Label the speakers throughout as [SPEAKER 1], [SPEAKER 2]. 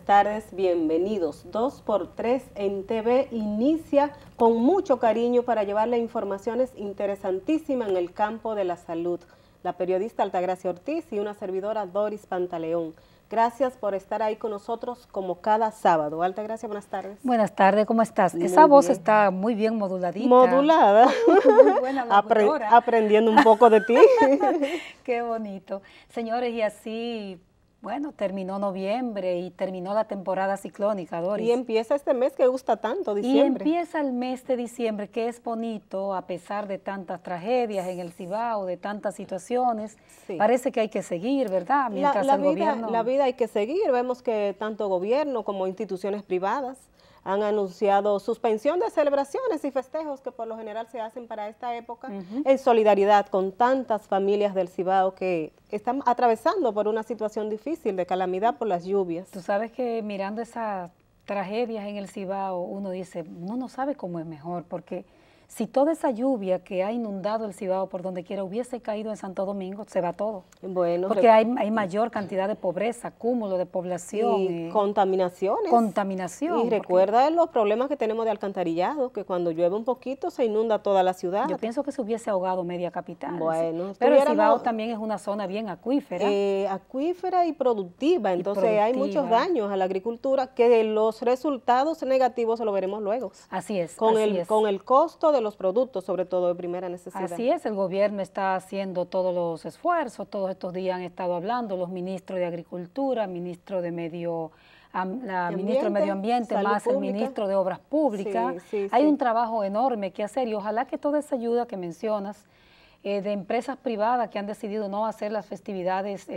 [SPEAKER 1] tardes, bienvenidos. 2x3 en TV inicia con mucho cariño para llevarle informaciones interesantísimas en el campo de la salud. La periodista Altagracia Ortiz y una servidora Doris Pantaleón. Gracias por estar ahí con nosotros como cada sábado. Altagracia, buenas tardes.
[SPEAKER 2] Buenas tardes, ¿cómo estás?
[SPEAKER 1] Muy
[SPEAKER 2] Esa voz
[SPEAKER 1] bien.
[SPEAKER 2] está muy bien moduladita.
[SPEAKER 1] Modulada.
[SPEAKER 2] Muy buena locutora.
[SPEAKER 1] Aprendiendo un poco de ti.
[SPEAKER 2] Qué bonito. Señores, y así, bueno, terminó noviembre y terminó la temporada ciclónica, Doris.
[SPEAKER 1] Y empieza este mes que gusta tanto, diciembre.
[SPEAKER 2] Y empieza el mes de diciembre, que es bonito, a pesar de tantas tragedias en el Cibao, de tantas situaciones.
[SPEAKER 1] Sí.
[SPEAKER 2] Parece que hay que seguir, ¿verdad? Mientras el gobierno...
[SPEAKER 1] La vida hay que seguir. Vemos que tanto gobierno como instituciones privadas han anunciado suspensión de celebraciones y festejos que por lo general se hacen para esta época, en solidaridad con tantas familias del Cibao que están atravesando por una situación difícil de calamidad por las lluvias.
[SPEAKER 2] Tú sabes que mirando esas tragedias en el Cibao, uno dice, uno no sabe cómo es mejor, porque si toda esa lluvia que ha inundado el Cibao por donde quiera hubiese caído en Santo Domingo, se va todo.
[SPEAKER 1] Bueno,
[SPEAKER 2] porque hay mayor cantidad de pobreza, cúmulo de población.
[SPEAKER 1] Y contaminaciones.
[SPEAKER 2] Contaminación.
[SPEAKER 1] Y recuerda los problemas que tenemos de alcantarillado, que cuando llueve un poquito se inunda toda la ciudad.
[SPEAKER 2] Yo pienso que se hubiese ahogado media capital.
[SPEAKER 1] Bueno,
[SPEAKER 2] sí. Pero el Cibao también es una zona bien acuífera.
[SPEAKER 1] Acuífera y productiva, entonces hay muchos daños a la agricultura que los resultados negativos lo veremos luego.
[SPEAKER 2] Así es.
[SPEAKER 1] Con el costo de los productos, sobre todo de primera necesidad.
[SPEAKER 2] Así es, el gobierno está haciendo todos los esfuerzos, todos estos días han estado hablando los ministros de Agricultura, ministro de Medio Ambiente, más pública. El ministro de Obras Públicas. Hay un trabajo enorme que hacer y ojalá que toda esa ayuda que mencionas de empresas privadas que han decidido no hacer las festividades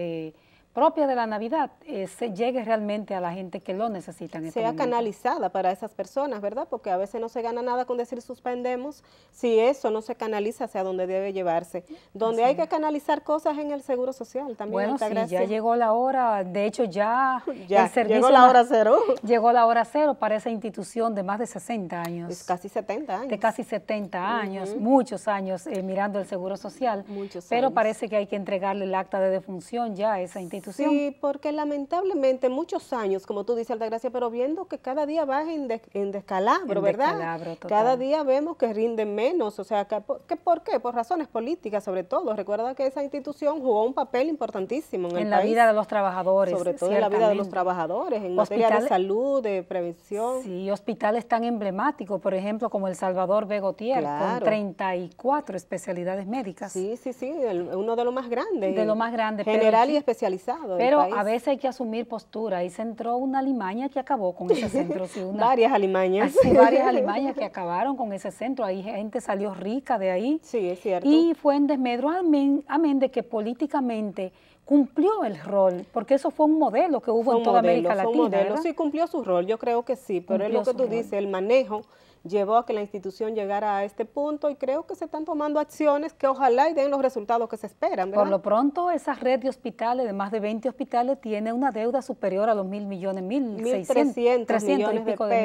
[SPEAKER 2] propia de la Navidad, se llegue realmente a la gente que lo necesita en este momento.
[SPEAKER 1] Sea canalizada para esas personas, ¿verdad? Porque a veces no se gana nada con decir suspendemos, si eso no se canaliza hacia donde debe llevarse. Donde hay que canalizar cosas en el Seguro Social también.
[SPEAKER 2] Bueno, sí, ya llegó la hora, de hecho ya el servicio...
[SPEAKER 1] Llegó la hora cero.
[SPEAKER 2] Llegó la hora cero para esa institución de más de 60 años.
[SPEAKER 1] Es casi 70 años.
[SPEAKER 2] De casi 70 años, muchos años mirando el Seguro Social. Pero años. Parece que hay que entregarle el acta de defunción ya a esa institución.
[SPEAKER 1] Sí, porque lamentablemente muchos años, como tú dices, Altagracia, pero viendo que cada día va en descalabro, ¿verdad?
[SPEAKER 2] Descalabro, total.
[SPEAKER 1] Cada día vemos que rinden menos, o sea, ¿por qué? Por razones políticas sobre todo. Recuerda que esa institución jugó un papel importantísimo en el
[SPEAKER 2] la
[SPEAKER 1] país,
[SPEAKER 2] vida de los trabajadores.
[SPEAKER 1] Sobre todo en la vida de los trabajadores, en materia de salud, de prevención.
[SPEAKER 2] Sí, hospitales tan emblemáticos, por ejemplo, como el Salvador B. Gautier, con 34 especialidades médicas.
[SPEAKER 1] Sí, uno de los más grandes.
[SPEAKER 2] De lo más grande.
[SPEAKER 1] General y especializado.
[SPEAKER 2] Pero a veces hay que asumir postura. Ahí se entró una alimaña que acabó con ese centro. Sí,
[SPEAKER 1] varias alimañas.
[SPEAKER 2] Sí, varias alimañas que acabaron con ese centro. Ahí gente salió rica de ahí.
[SPEAKER 1] Sí, es cierto.
[SPEAKER 2] Y fue en desmedro, amén de que políticamente cumplió el rol, porque eso fue un modelo que hubo en toda América Latina.
[SPEAKER 1] Sí, cumplió su rol, yo creo que sí, pero es lo que tú dices, el manejo llevó a que la institución llegara a este punto y creo que se están tomando acciones que ojalá y den los resultados que se esperan, ¿verdad?
[SPEAKER 2] Por lo pronto, esa red de hospitales, de más de 20 hospitales, tiene una deuda superior a los 1.000 millones, 1.300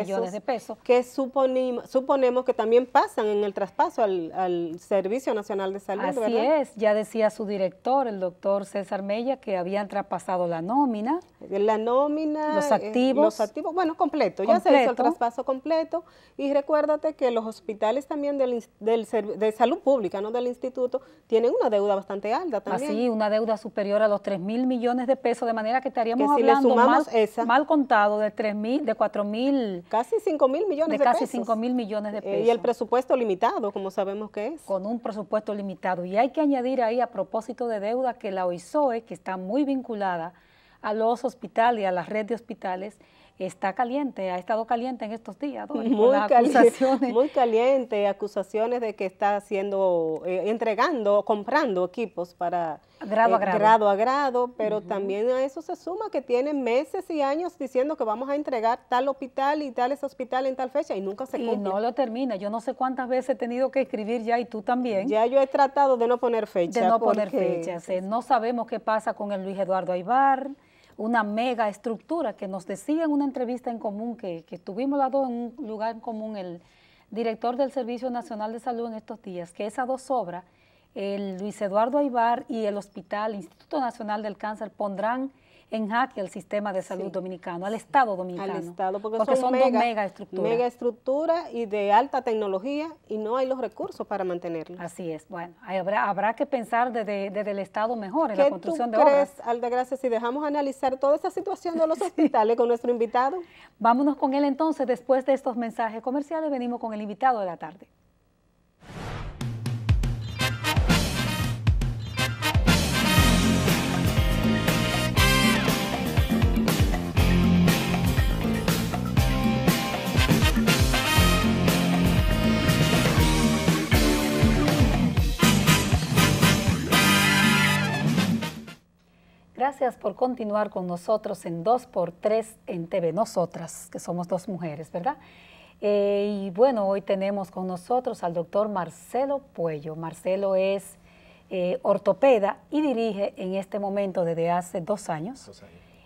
[SPEAKER 2] millones de pesos.
[SPEAKER 1] Que suponemos que también pasan en el traspaso al Servicio Nacional de Salud,
[SPEAKER 2] Así
[SPEAKER 1] ¿verdad?
[SPEAKER 2] es, ya decía su director, el doctor César Mella, que habían traspasado la nómina.
[SPEAKER 1] Los activos, bueno, completo, ya se hizo el traspaso completo y recuérdate que los hospitales también de salud pública, no del instituto, tienen una deuda bastante alta también.
[SPEAKER 2] Así, una deuda superior a los 3.000 millones de pesos, de manera que estaríamos
[SPEAKER 1] si
[SPEAKER 2] hablando mal contado de 4.000...
[SPEAKER 1] Casi 5.000 millones de pesos.
[SPEAKER 2] Casi 5.000 millones de pesos.
[SPEAKER 1] Y el presupuesto limitado, como sabemos que es.
[SPEAKER 2] Con un presupuesto limitado. Y hay que añadir ahí, a propósito de deuda, que la OISOE, que está muy vinculada a los hospitales y a la red de hospitales, está caliente, ha estado caliente en estos días, Doris,
[SPEAKER 1] muy caliente, acusaciones de que está haciendo, comprando equipos para grado a grado, pero también a eso se suma que tienen meses y años diciendo que vamos a entregar tal hospital y tales hospital en tal fecha y nunca se cumple.
[SPEAKER 2] Y no lo termina, yo no sé cuántas veces he tenido que escribir ya y tú también.
[SPEAKER 1] Ya yo he tratado de no poner fecha.
[SPEAKER 2] De no poner fechas, no sabemos qué pasa con el Luis Eduardo Aybar, una mega estructura que nos decía en una entrevista en común que tuvimos las dos en un lugar en común, el director del Servicio Nacional de Salud en estos días, que esas dos obras, el Luis Eduardo Aybar y el Hospital Instituto Nacional del Cáncer, pondrán en jaque al sistema de salud dominicano, al Estado dominicano.
[SPEAKER 1] Al Estado, porque
[SPEAKER 2] son dos megaestructuras.
[SPEAKER 1] Megaestructura y de alta tecnología y no hay los recursos para mantenerlo.
[SPEAKER 2] Así es. Bueno, habrá que pensar desde el Estado mejor en la construcción de obras.
[SPEAKER 1] ¿Qué tú crees, Altagracia, si dejamos analizar toda esa situación de los hospitales con nuestro invitado?
[SPEAKER 2] Vámonos con él entonces. Después de estos mensajes comerciales, venimos con el invitado de la tarde. Gracias por continuar con nosotros en 2x3 en TV, nosotras, que somos dos mujeres, ¿verdad? Y bueno, hoy tenemos con nosotros al doctor Marcelo Puello. Marcelo es ortopeda y dirige en este momento desde hace 2 años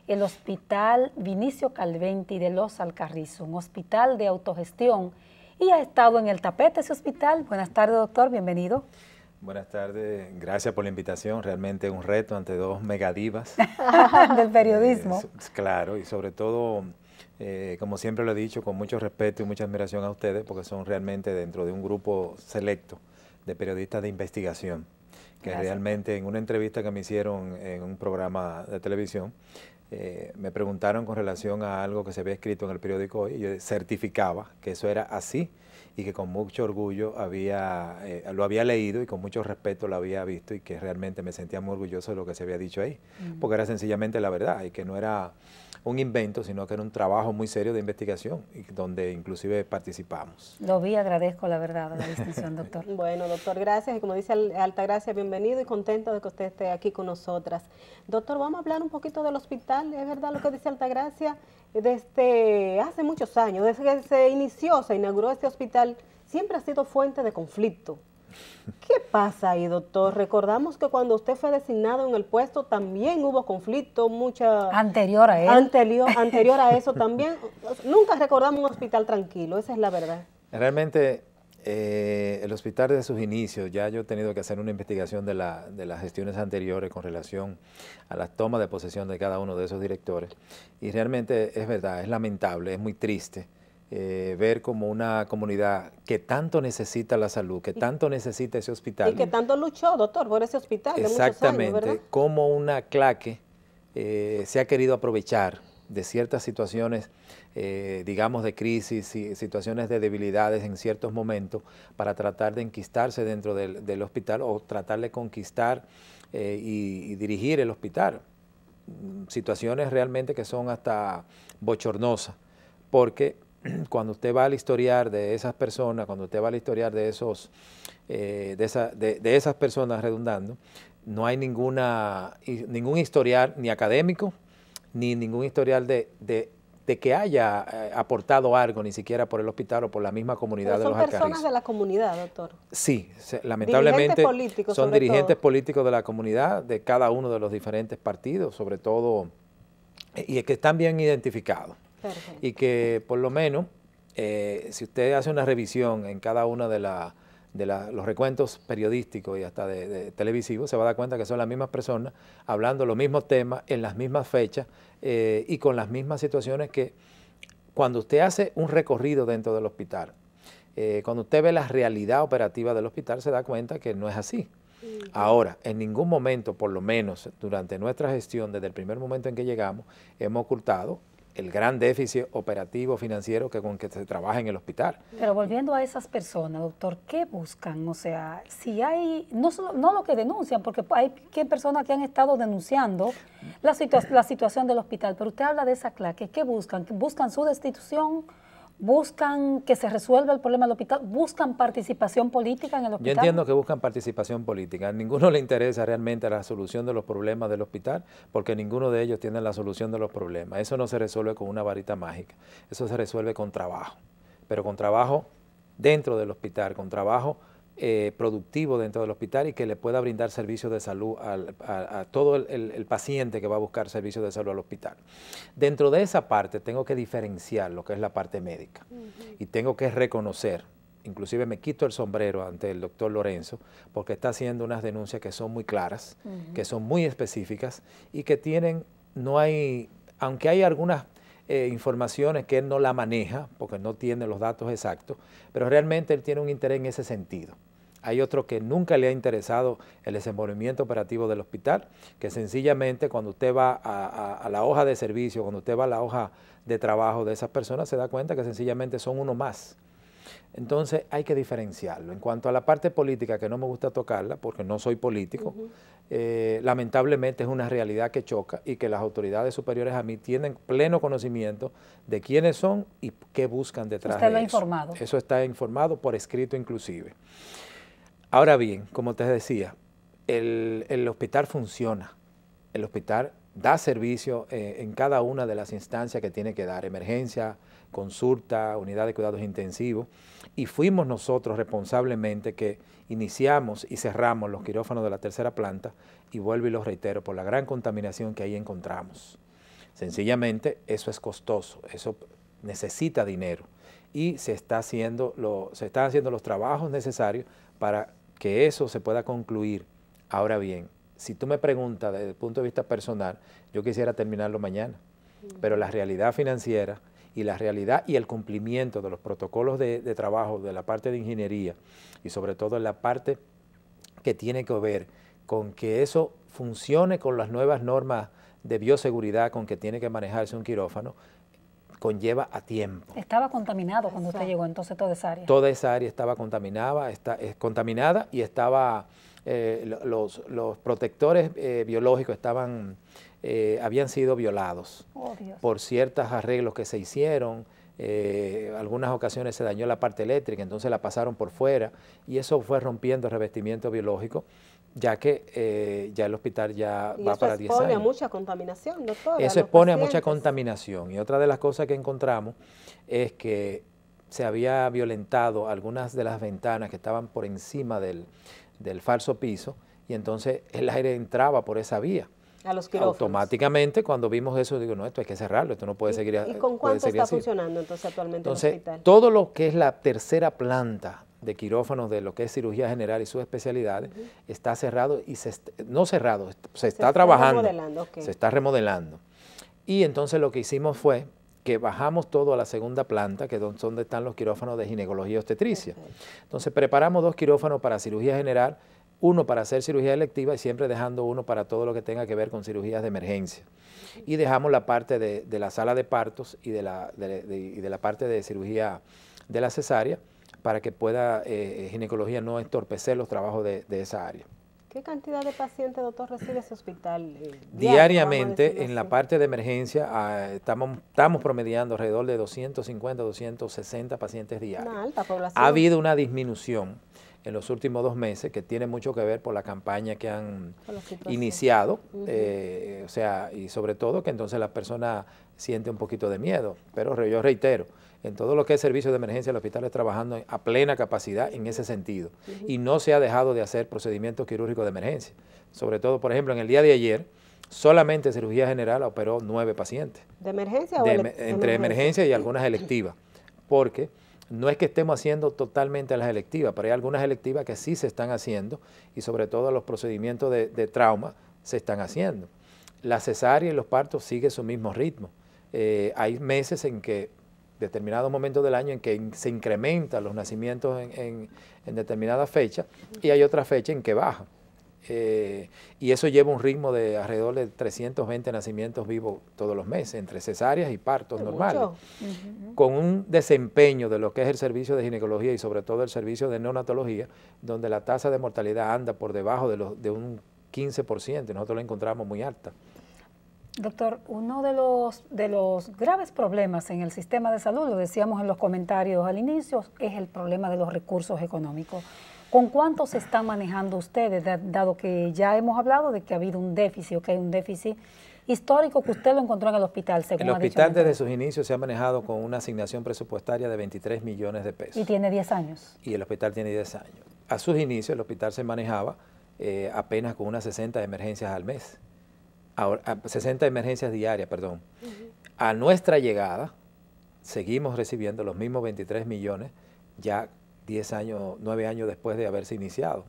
[SPEAKER 2] el Hospital Vinicio Calventi de Los Alcarrizos, un hospital de autogestión, y ha estado en el tapete ese hospital. Buenas tardes, doctor, bienvenido.
[SPEAKER 3] Buenas tardes, gracias por la invitación, realmente un reto ante 2 megadivas.
[SPEAKER 2] Del periodismo.
[SPEAKER 3] Claro, y sobre todo, como siempre lo he dicho, con mucho respeto y mucha admiración a ustedes, porque son realmente dentro de un grupo selecto de periodistas de investigación, que realmente en una entrevista que me hicieron en un programa de televisión, me preguntaron con relación a algo que se había escrito en el periódico hoy, y yo certificaba que eso era así, y que con mucho orgullo lo había leído y con mucho respeto lo había visto, y que realmente me sentía muy orgulloso de lo que se había dicho ahí, porque era sencillamente la verdad, y que no era un invento, sino que era un trabajo muy serio de investigación, y donde inclusive participamos.
[SPEAKER 2] Lo vi, agradezco la verdad, la distinción, doctor.
[SPEAKER 1] Bueno, doctor, gracias, y como dice Altagracia, bienvenido y contento de que usted esté aquí con nosotras. Doctor, vamos a hablar un poquito del hospital. Es verdad lo que dice Altagracia, desde hace muchos años, desde que se inauguró este hospital, siempre ha sido fuente de conflicto. ¿Qué pasa ahí, doctor? Recordamos que cuando usted fue designado en el puesto también hubo conflicto,
[SPEAKER 2] anterior a él.
[SPEAKER 1] Anterior a eso también. Nunca recordamos un hospital tranquilo, esa es la verdad.
[SPEAKER 3] Realmente el hospital desde sus inicios, ya yo he tenido que hacer una investigación de las gestiones anteriores con relación a las tomas de posesión de cada uno de esos directores, y realmente es verdad, es lamentable, es muy triste ver como una comunidad que tanto necesita la salud, que tanto necesita ese hospital.
[SPEAKER 1] Y que tanto luchó, doctor, por ese hospital.
[SPEAKER 3] Exactamente,
[SPEAKER 1] de muchos años, ¿verdad?
[SPEAKER 3] Como una claque se ha querido aprovechar de ciertas situaciones, digamos, de crisis y situaciones de debilidades en ciertos momentos, para tratar de enquistarse dentro del hospital, o tratar de conquistar y dirigir el hospital. Situaciones realmente que son hasta bochornosas, porque cuando usted va al historial de esas personas, cuando usted va al historial de esas personas redundando, no hay ningún historial ni académico, ni ningún historial de que haya aportado algo, ni siquiera por el hospital o por la misma comunidad de Los Alcarrizos.
[SPEAKER 1] ¿Son personas de la comunidad, doctor?
[SPEAKER 3] Sí, lamentablemente son dirigentes políticos de la comunidad, de cada uno de los diferentes partidos, sobre todo, y que están bien identificados. Perfecto. Y que por lo menos, si usted hace una revisión en cada una de los recuentos periodísticos y hasta de televisivos, se va a dar cuenta que son las mismas personas hablando los mismos temas en las mismas fechas y con las mismas situaciones, que cuando usted hace un recorrido dentro del hospital, cuando usted ve la realidad operativa del hospital, se da cuenta que no es así. Ahora, en ningún momento, por lo menos durante nuestra gestión, desde el primer momento en que llegamos, hemos ocultado el gran déficit operativo financiero con que se trabaja en el hospital.
[SPEAKER 2] Pero volviendo a esas personas, doctor, ¿qué buscan? O sea, si hay, no lo que denuncian, porque hay personas que han estado denunciando la situación del hospital, pero usted habla de esa claque, ¿qué buscan? ¿Buscan su destitución? ¿Buscan que se resuelva el problema del hospital? ¿Buscan participación política en el hospital?
[SPEAKER 3] Yo entiendo que buscan participación política. A ninguno le interesa realmente la solución de los problemas del hospital, porque ninguno de ellos tiene la solución de los problemas. Eso no se resuelve con una varita mágica. Eso se resuelve con trabajo, pero con trabajo dentro del hospital, con trabajo productivo dentro del hospital, y que le pueda brindar servicios de salud a todo el paciente que va a buscar servicios de salud al hospital. Dentro de esa parte tengo que diferenciar lo que es la parte médica, y tengo que reconocer, inclusive me quito el sombrero ante el doctor Lorenzo, porque está haciendo unas denuncias que son muy claras, que son muy específicas y que tienen no hay, aunque hay algunas informaciones que él no la maneja, porque no tiene los datos exactos, pero realmente él tiene un interés en ese sentido. Hay otro que nunca le ha interesado el desenvolvimiento operativo del hospital, que sencillamente cuando usted va a la hoja de servicio, cuando usted va a la hoja de trabajo de esas personas, se da cuenta que sencillamente son uno más. Entonces hay que diferenciarlo. En cuanto a la parte política, que no me gusta tocarla porque no soy político, lamentablemente es una realidad que choca y que las autoridades superiores a mí tienen pleno conocimiento de quiénes son y qué buscan detrás de eso.
[SPEAKER 2] ¿Usted lo ha informado?
[SPEAKER 3] Eso está informado por escrito inclusive. Ahora bien, como te decía, el hospital funciona, el hospital da servicio en cada una de las instancias que tiene que dar, emergencia, consulta, unidad de cuidados intensivos, y fuimos nosotros responsablemente que iniciamos y cerramos los quirófanos de la tercera planta, y vuelvo y lo reitero, por la gran contaminación que ahí encontramos. Sencillamente eso es costoso, eso necesita dinero, y se están haciendo los trabajos necesarios para que eso se pueda concluir. Ahora bien, si tú me preguntas desde el punto de vista personal, yo quisiera terminarlo mañana, pero la realidad financiera y la realidad y el cumplimiento de los protocolos de trabajo de la parte de ingeniería y sobre todo en la parte que tiene que ver con que eso funcione con las nuevas normas de bioseguridad con que tiene que manejarse un quirófano, conlleva a tiempo.
[SPEAKER 2] ¿Estaba contaminado cuando usted llegó entonces toda esa área?
[SPEAKER 3] Toda esa área estaba contaminada, y estaba, los protectores biológicos habían sido violados por ciertos arreglos que se hicieron. Algunas ocasiones se dañó la parte eléctrica, entonces la pasaron por fuera y eso fue rompiendo el revestimiento biológico, ya que ya el hospital ya va para 10 años.
[SPEAKER 1] Eso expone a mucha contaminación, doctora.
[SPEAKER 3] Eso expone a mucha contaminación. Y otra de las cosas que encontramos es que se había violentado algunas de las ventanas que estaban por encima del falso piso y entonces el aire entraba por esa vía.
[SPEAKER 1] A los quirófanos.
[SPEAKER 3] Automáticamente cuando vimos eso digo, no, esto hay que cerrarlo, esto no puede seguir así.
[SPEAKER 1] ¿Y con cuánto está funcionando entonces actualmente el hospital?
[SPEAKER 3] Todo lo que es la tercera planta de quirófanos de lo que es cirugía general y sus especialidades está cerrado y se está trabajando, se está remodelando. Y entonces lo que hicimos fue que bajamos todo a la segunda planta, que es donde están los quirófanos de ginecología y obstetricia. Entonces preparamos 2 quirófanos para cirugía general, uno para hacer cirugía electiva y siempre dejando uno para todo lo que tenga que ver con cirugías de emergencia. Y dejamos la parte de la sala de partos y de la parte de cirugía de la cesárea para que pueda ginecología no entorpecer los trabajos de esa área.
[SPEAKER 1] ¿Qué cantidad de pacientes, doctor, recibe ese hospital?
[SPEAKER 3] Diariamente en la parte de emergencia estamos promediando alrededor de 250, 260 pacientes diarios.
[SPEAKER 1] Una alta población.
[SPEAKER 3] Ha habido una disminución en los últimos 2 meses que tiene mucho que ver por la campaña que han iniciado, y sobre todo que entonces la persona siente un poquito de miedo, pero yo reitero, en todo lo que es servicio de emergencia, el hospital está trabajando a plena capacidad en ese sentido y no se ha dejado de hacer procedimientos quirúrgicos de emergencia. Sobre todo, por ejemplo, en el día de ayer, solamente cirugía general operó 9 pacientes.
[SPEAKER 1] ¿De emergencia
[SPEAKER 3] entre emergencia y algunas electivas, porque no es que estemos haciendo totalmente las electivas, pero hay algunas electivas que sí se están haciendo y sobre todo los procedimientos de trauma se están haciendo. La cesárea y los partos siguen su mismo ritmo. Hay meses en que, determinados momentos del año en que se incrementan los nacimientos en determinadas fechas y hay otra fecha en que baja. Y eso lleva un ritmo de alrededor de 320 nacimientos vivos todos los meses, entre cesáreas y partos normales, con un desempeño de lo que es el servicio de ginecología y sobre todo el servicio de neonatología, donde la tasa de mortalidad anda por debajo de un 15%, y nosotros la encontramos muy alta.
[SPEAKER 2] Doctor, uno de los graves problemas en el sistema de salud, lo decíamos en los comentarios al inicio, es el problema de los recursos económicos. ¿Con cuánto se están manejando ustedes, dado que ya hemos hablado de que ha habido un déficit, o que hay un déficit histórico que usted lo encontró en el hospital, según
[SPEAKER 3] el hospital desde sus inicios se ha manejado con una asignación presupuestaria de 23 millones de pesos.
[SPEAKER 2] Y tiene 10 años.
[SPEAKER 3] Y el hospital tiene 10 años. A sus inicios el hospital se manejaba apenas con unas 60 emergencias al mes. Ahora, 60 emergencias diarias, perdón. A nuestra llegada seguimos recibiendo los mismos 23 millones ya 10 años, 9 años después de haberse iniciado.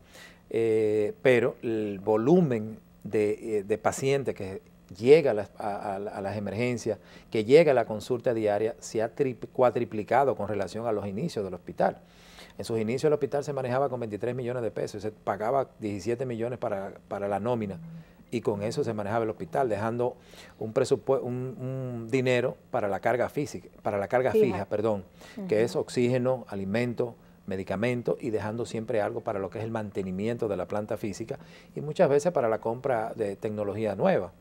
[SPEAKER 3] Pero el volumen de pacientes que llega a las emergencias, que llega a la consulta diaria, se ha cuatriplicado con relación a los inicios del hospital. En sus inicios el hospital se manejaba con 23 millones de pesos, se pagaba 17 millones para la nómina, y con eso se manejaba el hospital, dejando un dinero para la carga física, fija, que es oxígeno, alimento, medicamentos, y dejando siempre algo para lo que es el mantenimiento de la planta física y muchas veces para la compra de tecnología nueva.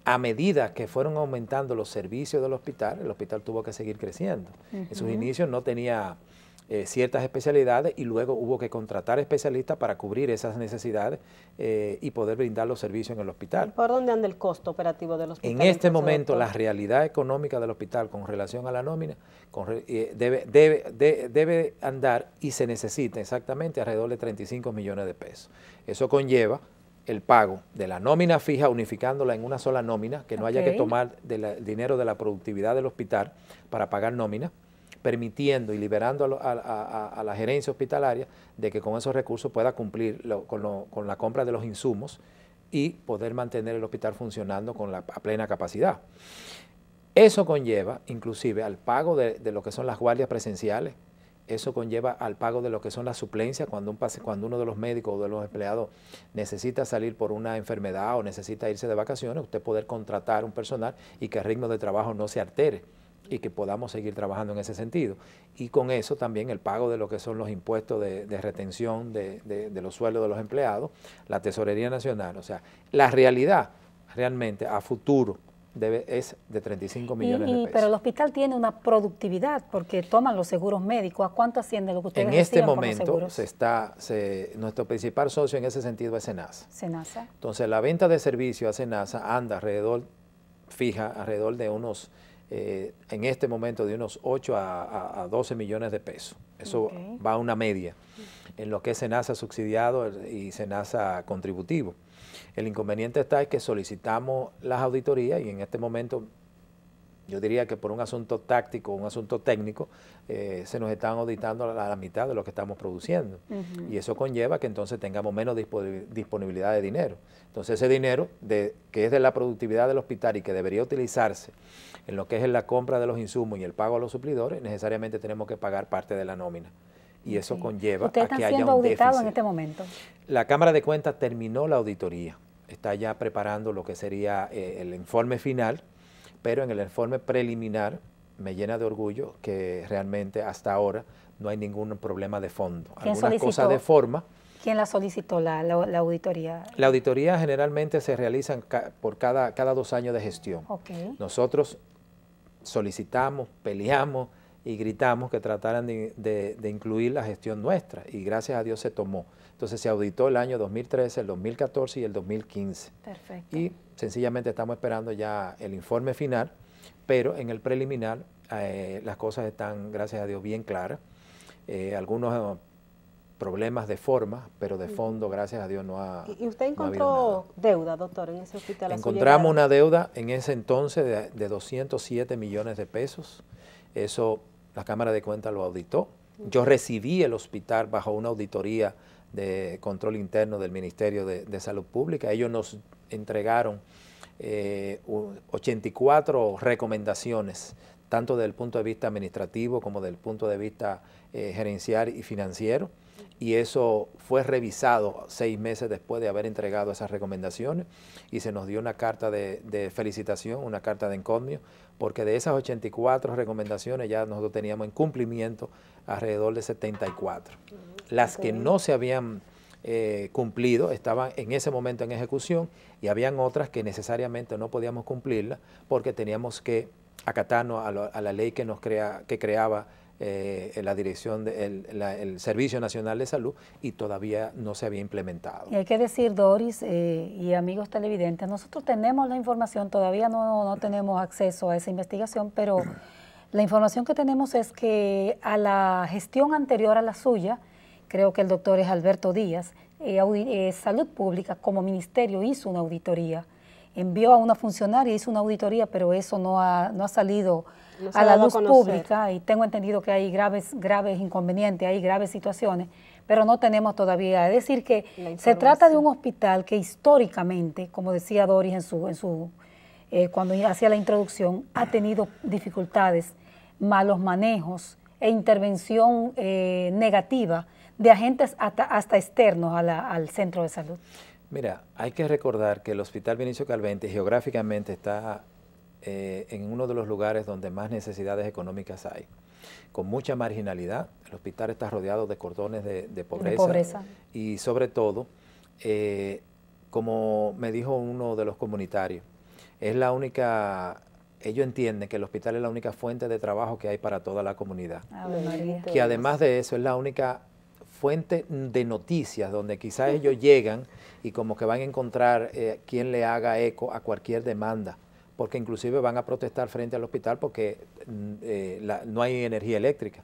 [SPEAKER 3] A medida que fueron aumentando los servicios del hospital, el hospital tuvo que seguir creciendo. En sus inicios no tenía ciertas especialidades y luego hubo que contratar especialistas para cubrir esas necesidades y poder brindar los servicios en el hospital.
[SPEAKER 1] ¿Por dónde anda el costo operativo del hospital?
[SPEAKER 3] En este momento, la realidad económica del hospital con relación a la nómina debe andar, y se necesita exactamente alrededor de 35 millones de pesos. Eso conlleva el pago de la nómina fija, unificándola en una sola nómina, que no haya que tomar el dinero de la productividad del hospital para pagar nómina, permitiendo y liberando a la gerencia hospitalaria de que con esos recursos pueda cumplir con la compra de los insumos y poder mantener el hospital funcionando a plena capacidad. Eso conlleva inclusive al pago de lo que son las guardias presenciales, eso conlleva al pago de lo que son las suplencias cuando uno de los médicos o de los empleados necesita salir por una enfermedad o necesita irse de vacaciones, usted poder contratar un personal y que el ritmo de trabajo no se altere y que podamos seguir trabajando en ese sentido. Y con eso también el pago de lo que son los impuestos de retención de los sueldos de los empleados, la Tesorería Nacional. O sea, la realidad realmente a futuro es de 35 millones de pesos.
[SPEAKER 2] Pero el hospital tiene una productividad porque toman los seguros médicos. ¿A cuánto asciende lo que ustedes
[SPEAKER 3] en este momento nuestro principal socio en ese sentido es Senasa. Entonces la venta de servicios a Senasa anda alrededor de unos en este momento de unos 8 a 12 millones de pesos. Eso va a una media en lo que es Senasa subsidiado y Senasa contributivo. El inconveniente está es que solicitamos las auditorías y en este momento yo diría que por un asunto táctico, un asunto técnico, se nos están auditando a la mitad de lo que estamos produciendo. Y eso conlleva que entonces tengamos menos disponibilidad de dinero. Entonces ese dinero que es de la productividad del hospital y que debería utilizarse en lo que es la compra de los insumos y el pago a los suplidores, necesariamente tenemos que pagar parte de la nómina. Y eso conlleva a que haya un déficit.
[SPEAKER 2] ¿Ustedes están siendo auditados en este momento?
[SPEAKER 3] La Cámara de Cuentas terminó la auditoría. Está ya preparando lo que sería el informe final, pero en el informe preliminar me llena de orgullo que realmente hasta ahora no hay ningún problema de fondo. Algunas cosas de forma.
[SPEAKER 2] ¿Quién la solicitó, la auditoría?
[SPEAKER 3] La auditoría generalmente se realiza por cada 2 años de gestión. Nosotros solicitamos, peleamos y gritamos que trataran de incluir la gestión nuestra y gracias a Dios se tomó. Entonces se auditó el año 2013, el 2014 y el 2015.
[SPEAKER 2] Perfecto.
[SPEAKER 3] Y sencillamente estamos esperando ya el informe final, pero en el preliminar las cosas están, gracias a Dios, bien claras. Algunos problemas de forma, pero de fondo, gracias a Dios, no ha habido.
[SPEAKER 1] ¿Y usted encontró deuda, doctor, en ese hospital?
[SPEAKER 3] Encontramos una deuda en ese entonces de 207 millones de pesos. Eso la Cámara de Cuentas lo auditó. Yo recibí el hospital bajo una auditoría de control interno del Ministerio de Salud Pública. Ellos nos entregaron 84 recomendaciones, tanto desde el punto de vista administrativo como desde el punto de vista gerencial y financiero, y eso fue revisado 6 meses después de haber entregado esas recomendaciones y se nos dio una carta de felicitación, una carta de encomio, porque de esas 84 recomendaciones ya nosotros teníamos en cumplimiento alrededor de 74. Las que no se habían cumplido estaban en ese momento en ejecución y habían otras que necesariamente no podíamos cumplirlas porque teníamos que acatarnos a la ley que creaba la dirección el Servicio Nacional de Salud y todavía no se había implementado.
[SPEAKER 2] Y hay que decir, Doris y amigos televidentes, nosotros tenemos la información, todavía no tenemos acceso a esa investigación, pero la información que tenemos es que a la gestión anterior a la suya, creo que el doctor es Alberto Díaz, Salud Pública como ministerio hizo una auditoría, envió a una funcionaria, hizo una auditoría, pero eso no ha salido a la luz pública y tengo entendido que hay graves inconvenientes, hay graves situaciones, pero no tenemos todavía. Es decir que se trata de un hospital que históricamente, como decía Doris en su cuando hacía la introducción, ha tenido dificultades, malos manejos e intervención negativa de agentes hasta externos al centro de salud?
[SPEAKER 3] Mira, hay que recordar que el Hospital Vinicio Calventi geográficamente está en uno de los lugares donde más necesidades económicas hay, con mucha marginalidad. El hospital está rodeado de cordones de pobreza. Y sobre todo, como me dijo uno de los comunitarios, es la única, ellos entienden que el hospital es la única fuente de trabajo que hay para toda la comunidad. Que además de eso es la única fuente de noticias donde quizás ellos llegan y como que van a encontrar quien le haga eco a cualquier demanda, porque inclusive van a protestar frente al hospital porque no hay energía eléctrica.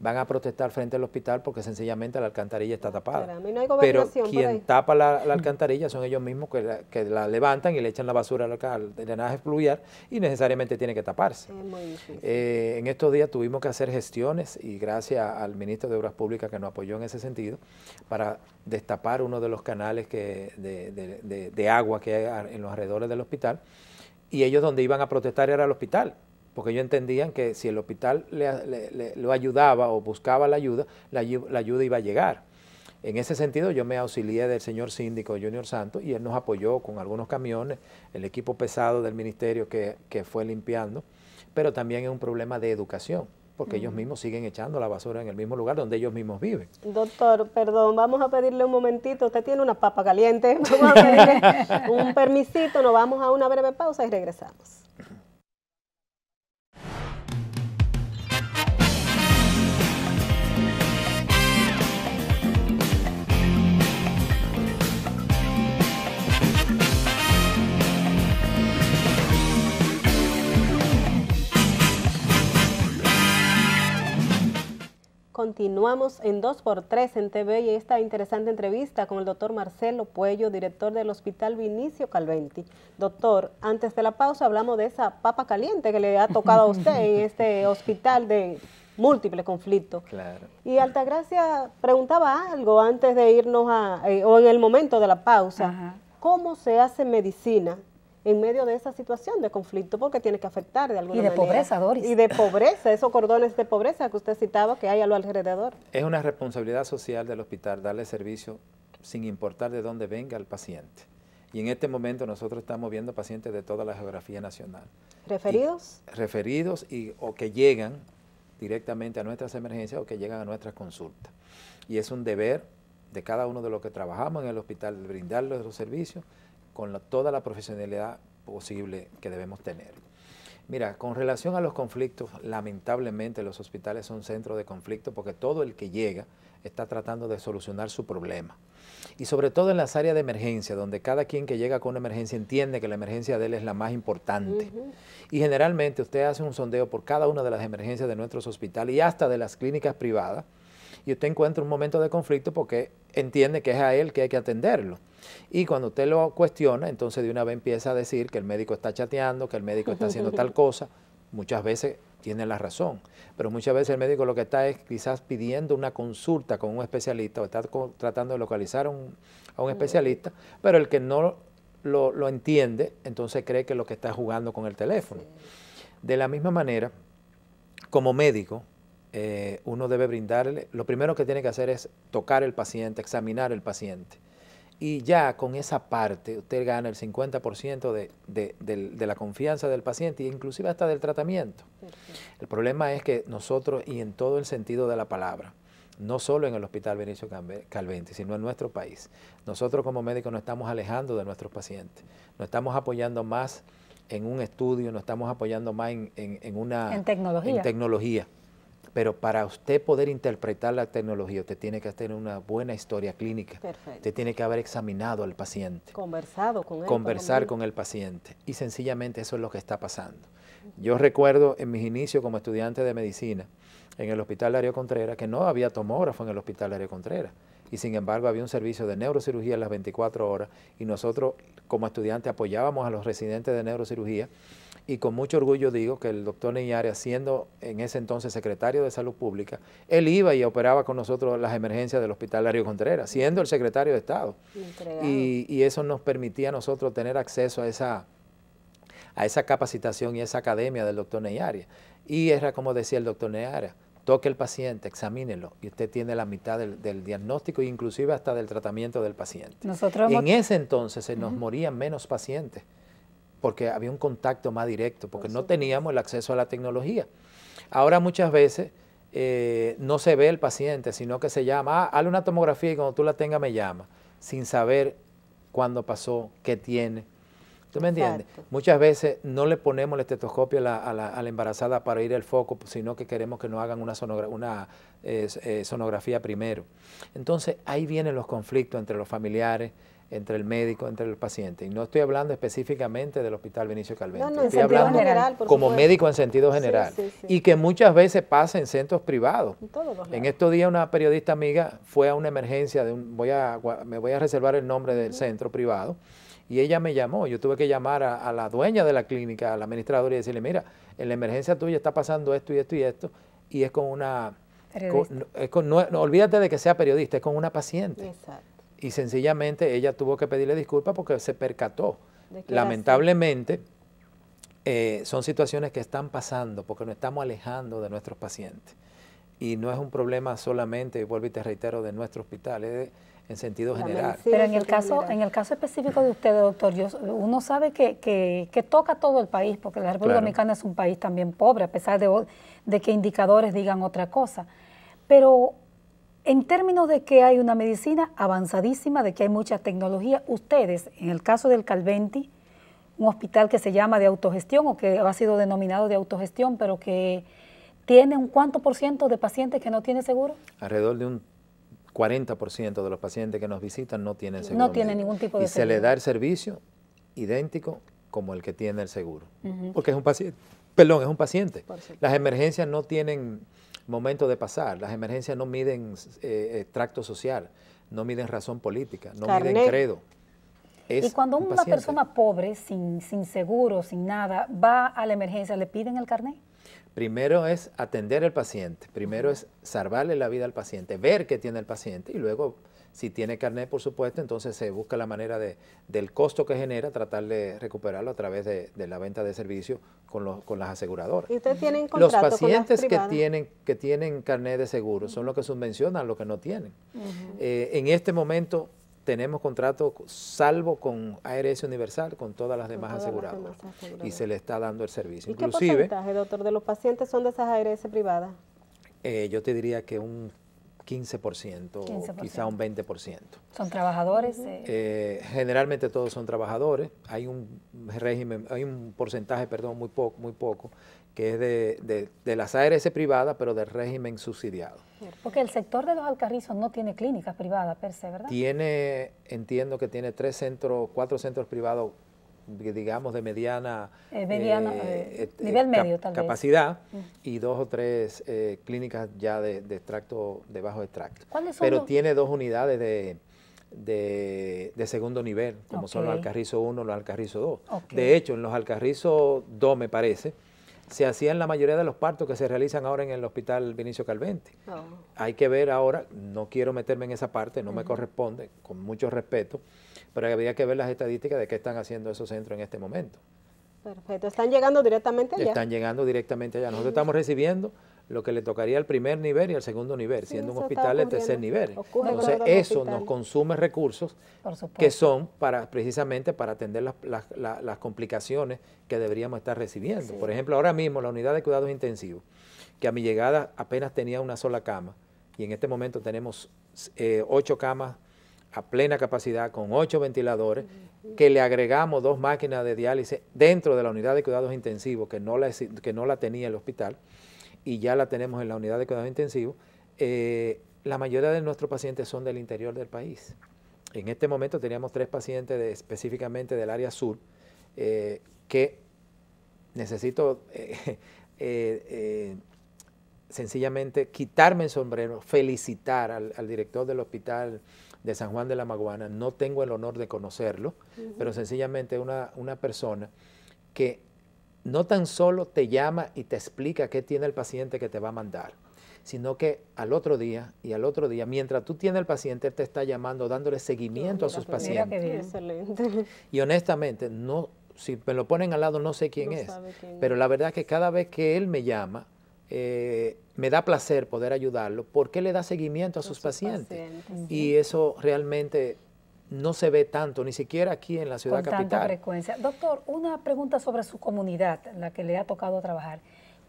[SPEAKER 3] Van a protestar frente al hospital porque sencillamente la alcantarilla está tapada. Pero quien tapa la alcantarilla son ellos mismos que la levantan y le echan la basura al drenaje fluvial y necesariamente tiene que taparse. Es muy difícil. En estos días tuvimos que hacer gestiones y gracias al ministro de Obras Públicas que nos apoyó en ese sentido para destapar uno de los canales de agua que hay en los alrededores del hospital, y ellos donde iban a protestar era el hospital, porque ellos entendían que si el hospital lo ayudaba o buscaba la ayuda iba a llegar. En ese sentido yo me auxilié del señor síndico Junior Santos y él nos apoyó con algunos camiones, el equipo pesado del ministerio que fue limpiando, pero también es un problema de educación, porque ellos mismos siguen echando la basura en el mismo lugar donde ellos mismos viven.
[SPEAKER 1] Doctor, perdón, vamos a pedirle un momentito, usted tiene una papa caliente, vamos a pedirle un permisito, nos vamos a una breve pausa y regresamos. Continuamos en 2x3 en TV y esta interesante entrevista con el doctor Marcelo Puello, director del Hospital Vinicio Calventi. Doctor, antes de la pausa hablamos de esa papa caliente que le ha tocado a usted en este hospital de múltiples conflictos.
[SPEAKER 3] Claro.
[SPEAKER 1] Y Altagracia preguntaba algo antes de irnos o en el momento de la pausa. Ajá. ¿Cómo se hace medicina en medio de esa situación de conflicto? Porque tiene que afectar de alguna manera.
[SPEAKER 2] Y de pobreza, Doris.
[SPEAKER 1] Y de pobreza, esos cordones de pobreza que usted citaba que hay a lo alrededor.
[SPEAKER 3] Es una responsabilidad social del hospital darle servicio sin importar de dónde venga el paciente. Y en este momento nosotros estamos viendo pacientes de toda la geografía nacional.
[SPEAKER 1] ¿Referidos?
[SPEAKER 3] Referidos o que llegan directamente a nuestras emergencias o que llegan a nuestras consultas. Y es un deber de cada uno de los que trabajamos en el hospital brindarles los servicios con toda la profesionalidad posible que debemos tener. Mira, con relación a los conflictos, lamentablemente los hospitales son centros de conflicto porque todo el que llega está tratando de solucionar su problema. Y sobre todo en las áreas de emergencia, donde cada quien que llega con una emergencia entiende que la emergencia de él es la más importante. Y generalmente usted hace un sondeo por cada una de las emergencias de nuestros hospitales y hasta de las clínicas privadas, y usted encuentra un momento de conflicto porque entiende que es a él que hay que atenderlo. Y cuando usted lo cuestiona, entonces de una vez empieza a decir que el médico está chateando, que el médico está haciendo tal cosa. Muchas veces tiene la razón, pero muchas veces el médico lo que está es quizás pidiendo una consulta con un especialista o está tratando de localizar a un especialista, pero el que no lo entiende, entonces cree que lo que está jugando con el teléfono. De la misma manera, como médico, uno debe brindarle, lo primero que tiene que hacer es tocar el paciente, examinar el paciente. Y ya con esa parte usted gana el 50% de la confianza del paciente e inclusive hasta del tratamiento. El problema es que nosotros, y en todo el sentido de la palabra, no solo en el Hospital Vinicio Calventi, sino en nuestro país, nosotros como médicos nos estamos alejando de nuestros pacientes, nos estamos apoyando más en un estudio, nos estamos apoyando más en tecnología. Pero para usted poder interpretar la tecnología, usted tiene que tener una buena historia clínica.
[SPEAKER 1] Perfecto.
[SPEAKER 3] Usted tiene que haber examinado al paciente.
[SPEAKER 1] Conversado con él.
[SPEAKER 3] Conversar con el paciente. Y sencillamente eso es lo que está pasando. Yo recuerdo en mis inicios como estudiante de medicina en el Hospital Darío Contreras que no había tomógrafo en el Hospital Darío Contreras. Y sin embargo había un servicio de neurocirugía a las 24 horas y nosotros como estudiantes apoyábamos a los residentes de neurocirugía. Y con mucho orgullo digo que el doctor Neñares, siendo en ese entonces secretario de Salud Pública, él iba y operaba con nosotros las emergencias del Hospital Darío Contreras, siendo el secretario de Estado. Y eso nos permitía a nosotros tener acceso a esa capacitación y esa academia del doctor Neyarias. Y era como decía el doctor Neyarias, toque el paciente, examínelo y usted tiene la mitad del diagnóstico e inclusive hasta del tratamiento del paciente. En ese entonces se nos morían menos pacientes porque había un contacto más directo, porque no teníamos el acceso a la tecnología. Ahora muchas veces no se ve el paciente, sino que se llama, hazle una tomografía y cuando tú la tengas me llama, sin saber cuándo pasó, qué tiene. ¿Tú me entiendes? Muchas veces no le ponemos el estetoscopio a la embarazada para ir al foco, sino que queremos que nos hagan una sonografía primero. Entonces, ahí vienen los conflictos entre los familiares, entre el médico, entre el paciente. Y no estoy hablando específicamente del Hospital Benicio Calvente. No, estoy hablando general, como médico en sentido general. Sí. Y que muchas veces pasa en centros privados. En estos días una periodista amiga fue a una emergencia, me voy a reservar el nombre del centro privado, y ella me llamó. Yo tuve que llamar a la dueña de la clínica, a la administradora, y decirle, mira, en la emergencia tuya está pasando esto y esto y esto, y es con una... no, olvídate de que sea periodista, es con una paciente. Exacto. Y sencillamente ella tuvo que pedirle disculpas porque se percató. Lamentablemente, son situaciones que están pasando porque nos estamos alejando de nuestros pacientes. Y no es un problema solamente, y vuelvo y te reitero, de nuestro hospital, es en sentido general.
[SPEAKER 2] Pero en el caso específico de ustedes, doctor, uno sabe que toca todo el país, porque la República Dominicana es un país también pobre, a pesar de que indicadores digan otra cosa. Pero en términos de que hay una medicina avanzadísima, de que hay mucha tecnología, ustedes, en el caso del Calventi, un hospital que se llama de autogestión o que ha sido denominado de autogestión, pero que tiene un ¿cuánto por ciento de pacientes que no tiene seguro?
[SPEAKER 3] Alrededor de un 40% de los pacientes que nos visitan no tienen seguro.
[SPEAKER 2] No tiene ningún tipo de seguro.
[SPEAKER 3] Y se le da el servicio idéntico como el que tiene el seguro. Porque es un paciente. Perdón, es un paciente. Las emergencias no tienen momento de pasar. Las emergencias no miden tracto social, no miden razón política, no miden credo.
[SPEAKER 2] Y cuando una persona pobre, sin seguro, sin nada, va a la emergencia, ¿le piden el carnet?
[SPEAKER 3] Primero es atender al paciente, primero es salvarle la vida al paciente, ver qué tiene el paciente y luego, si tiene carnet, por supuesto, entonces se busca la manera del costo que genera, tratar de recuperarlo a través de la venta de servicios con las aseguradoras.
[SPEAKER 1] ¿Y usted tiene contrato
[SPEAKER 3] los pacientes que tienen carnet de seguro son los que subvencionan los que no tienen. En este momento tenemos contrato salvo con ARS Universal, con todas las demás aseguradoras, y se le está dando el servicio.
[SPEAKER 1] ¿Y qué porcentaje, doctor, de los pacientes son de esas ARS privadas?
[SPEAKER 3] Yo te diría que un 15%, quizá un 20%.
[SPEAKER 2] ¿Son trabajadores?
[SPEAKER 3] Generalmente todos son trabajadores. Hay un régimen, hay un porcentaje, perdón, muy poco, que es de las ARS privadas, pero del régimen subsidiado.
[SPEAKER 2] Porque el sector de los Alcarrizos no tiene clínicas privadas per se, ¿verdad?
[SPEAKER 3] Entiendo que tiene 4 centros privados, digamos, de mediana
[SPEAKER 2] nivel medio, tal vez,
[SPEAKER 3] capacidad, y 2 o 3 clínicas ya de extracto, de bajo extracto. Pero tiene 2 unidades de segundo nivel, como son los Alcarrizos 1 y los Alcarrizos 2. De hecho, en los Alcarrizos 2, me parece, se hacían la mayoría de los partos que se realizan ahora en el Hospital Benicio Calvente. Hay que ver ahora, no quiero meterme en esa parte, no me corresponde, con mucho respeto, pero habría que ver las estadísticas de qué están haciendo esos centros en este momento.
[SPEAKER 1] Perfecto. ¿Están llegando directamente allá?
[SPEAKER 3] Están llegando directamente allá. Nosotros estamos recibiendo lo que le tocaría al primer nivel y al segundo nivel, siendo un hospital de tercer nivel. Entonces eso nos consume recursos que son precisamente para atender las complicaciones que deberíamos estar recibiendo. Por ejemplo, ahora mismo la unidad de cuidados intensivos, que a mi llegada apenas tenía una sola cama, y en este momento tenemos 8 camas a plena capacidad con 8 ventiladores, que le agregamos 2 máquinas de diálisis dentro de la unidad de cuidados intensivos que no la tenía el hospital, y ya la tenemos en la unidad de cuidados intensivos. La mayoría de nuestros pacientes son del interior del país. En este momento teníamos 3 pacientes específicamente del área sur, que necesito sencillamente quitarme el sombrero, felicitar al director del hospital de San Juan de la Maguana. No tengo el honor de conocerlo, pero sencillamente una persona que no tan solo te llama y te explica qué tiene el paciente que te va a mandar, sino que al otro día, mientras tú tienes el paciente, él te está llamando, dándole seguimiento a sus pacientes.
[SPEAKER 1] Mira qué bien. Excelente.
[SPEAKER 3] Y honestamente, no si me lo ponen al lado no sé quién es, pero la verdad que cada vez que él me llama, me da placer poder ayudarlo porque le da seguimiento a sus pacientes. Y eso realmente no se ve tanto, ni siquiera aquí en la ciudad capital.
[SPEAKER 2] Con tanta frecuencia. Doctor, una pregunta sobre su comunidad, en la que le ha tocado trabajar.